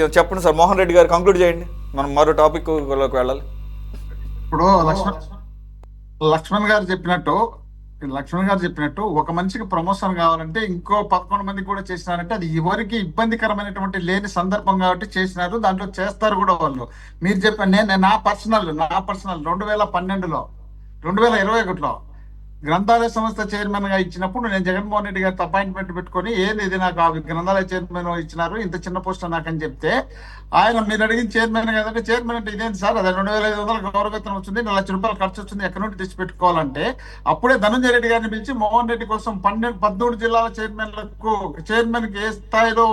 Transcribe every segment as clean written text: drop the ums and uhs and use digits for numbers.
చెప్పండి సార్, మోహన్ రెడ్డి గారు కంక్లూడ్ చేయండి, మనం మరో టాపిక్ లోకి వెళ్ళాలి. ఇప్పుడు లక్ష్మణ్ గారు చెప్పినట్టు ఒక మనిషికి ప్రమోషన్ కావాలంటే ఇంకో 11 మంది కూడా చేసినారంటే అది ఎవరికి ఇబ్బందికరమైనటువంటి లేని సందర్భం కాబట్టి చేసినారు, దాంట్లో చేస్తారు కూడా వాళ్ళు. మీరు చెప్పండి, నేను నా పర్సనల్ 2012లో 2021లో గ్రంథాలయ సంస్థ చైర్మన్ గా ఇచ్చినప్పుడు నేను జగన్మోహన్ రెడ్డి గారితో అపాయింట్మెంట్ పెట్టుకొని ఏది ఇది నాకు ఆ గ్రంథాలయ చైర్మన్ ఇచ్చినారు, ఇంత చిన్న పోస్ట్ నాకని చెప్తే ఆయన మీరు అడిగిన చైర్మన్ కదంటే చైర్మన్ అంటే ఇదేంటి సార్, అదే 2500 గౌరవేతనం వచ్చింది, 1 లక్ష రూపాయలు ఖర్చు వచ్చింది, ఎక్కడి నుండి తెచ్చి పెట్టుకోవాలంటే అప్పుడే ధనంజయ రెడ్డి గారిని పిలిచి మోహన్ రెడ్డి కోసం 13 జిల్లాల చైర్మన్ కి ఏ స్థాయిలో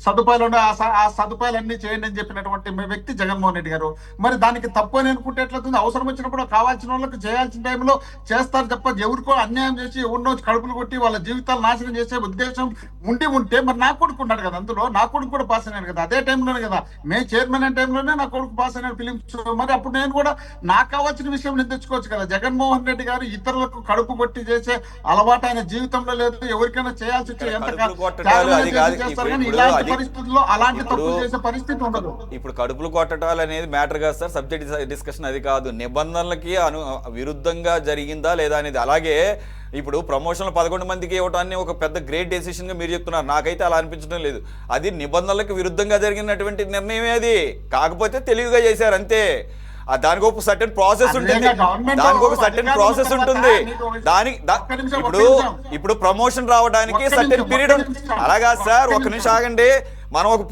సదుపాయాలు ఉండే ఆ సదుపాయాలన్నీ చేయండి అని చెప్పినటువంటి వ్యక్తి జగన్మోహన్ రెడ్డి గారు. మరి దానికి తప్పు అని అనుకుంటే ఎట్లవుతుంది? అవసరం వచ్చినప్పుడు కావాల్సిన వాళ్ళకి చేయాల్సిన టైంలో చేస్తారు తప్ప ఎవరికో అన్యాయం చేసి ఎవరినో కడుపులు కొట్టి వాళ్ళ జీవితాలు నాశనం చేసే ఉద్దేశం ఉంటే మరి నా కొడుకు ఉన్నాడు కదా, అందులో నా కొడుకు కూడా పాస్ అయినాడు కదా, అదే టైంలోనే కదా మే చైర్మన్ అయిన టైంలోనే నా కొడుకు పాస్ అయినాడు ఫిలిమ్స్. మరి అప్పుడు నేను కూడా నాకు కావాల్సిన విషయం నేను తెచ్చుకోవచ్చు కదా. జగన్మోహన్ రెడ్డి గారు ఇతరులకు కడుపు కొట్టి చేసే అలవాటు ఆయన జీవితంలో లేదు. ఎవరికైనా చేయాల్సి వచ్చే ఎంత చేస్తారు కానీ ఇలాంటి పరిస్థితుల్లో అలాంటి తప్పులు చేసే పరిస్థితి ఉండదు. ఇప్పుడు కడుపులు కొట్టడాలు అనేది మ్యాటర్ కాదు సార్, సబ్జెక్ట్ డిస్కషన్ అది కాదు. నిబంధనలకి విరుద్ధంగా జరిగిందా లేదా అనేది. అలాగే ఇప్పుడు ప్రమోషన్లు 11 మందికి ఇవ్వటాన్ని ఒక పెద్ద గ్రేట్ డెసిషన్గా మీరు చెప్తున్నారు, నాకైతే అలా అనిపించడం లేదు. అది నిబంధనలకు విరుద్ధంగా జరిగినటువంటి నిర్ణయమే అది, కాకపోతే తెలివిగా చేశారు అంతే. దానికి ఒక సర్టెన్ ప్రాసెస్ ఉంటుంది, ఇప్పుడు ప్రమోషన్ రావడానికి సర్టెన్ పీరియడ్ ఉంటుంది. అలాగా సార్, ఒక్క నిమిషం ఆగండి. మనం ఒక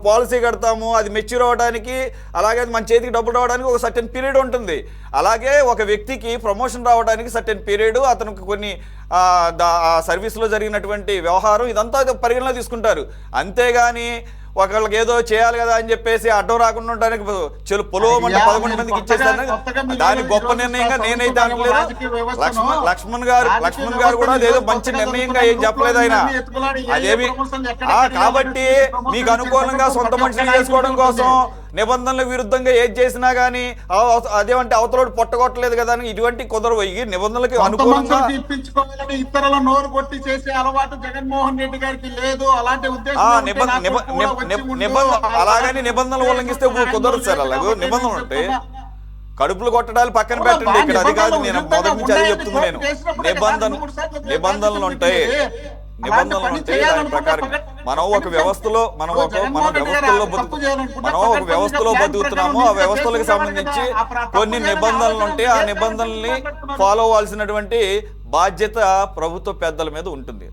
పాలసీ కడతాము, అది మెచ్యూర్ అవ్వడానికి, అలాగే మన చేతికి డబ్బులు రావడానికి ఒక సర్టెన్ పీరియడ్ ఉంటుంది. అలాగే ఒక వ్యక్తికి ప్రమోషన్ రావడానికి సర్టెన్ పీరియడ్, అతనికి కొన్ని సర్వీస్లో జరిగినటువంటి వ్యవహారం ఇదంతా పరిగణలో తీసుకుంటారు. అంతేగాని ఒకళ్ళకి ఏదో చేయాలి కదా అని చెప్పేసి అడ్డం రాకుండా ఉండడానికి పొలవమంటే 11 మందికి ఇచ్చేస్తాను, దాని గొప్ప నిర్ణయంగా నేనైతే అనలేదు. లక్ష్మణ్ గారు కూడా అదేదో మంచి నిర్ణయంగా ఏం చెప్పలేదు ఆయన. అదేమి కాబట్టి మీకు అనుకూలంగా సొంత మనుషులు చేసుకోవడం కోసం నిబంధనలకు విరుద్ధంగా ఏది చేసినా గానీ అదేమంటే అవతలోడు పొట్టగొట్టలేదు కదా అని ఇటువంటి కుదరవు. ఈ నిబంధనలకు అనుకూలంగా ఇతరుల నోరు కొట్టి చేసే అలవాటు జగన్మోహన్ రెడ్డి గారికి లేదు. అలాంటి అలాగని నిబంధనలు ఉల్లంఘిస్తే కుదరదు సార్. అలాగే నిబంధనలు ఉంటాయి, కడుపులు కొట్టడాలు పక్కన పెట్టండి. ఇక్కడ అది కాదు, నేను మొదటి నుంచి అది చెప్తుంది. నేను నిబంధనలు ఉంటాయి. దాని ప్రకారం మనం ఒక వ్యవస్థలో బతుకుతున్నాము. ఆ వ్యవస్థలకు సంబంధించి కొన్ని నిబంధనలు ఉంటాయి. ఆ నిబంధనల్ని ఫాలో అవ్వాల్సినటువంటి బాధ్యత ప్రభుత్వ పెద్దల మీద ఉంటుంది.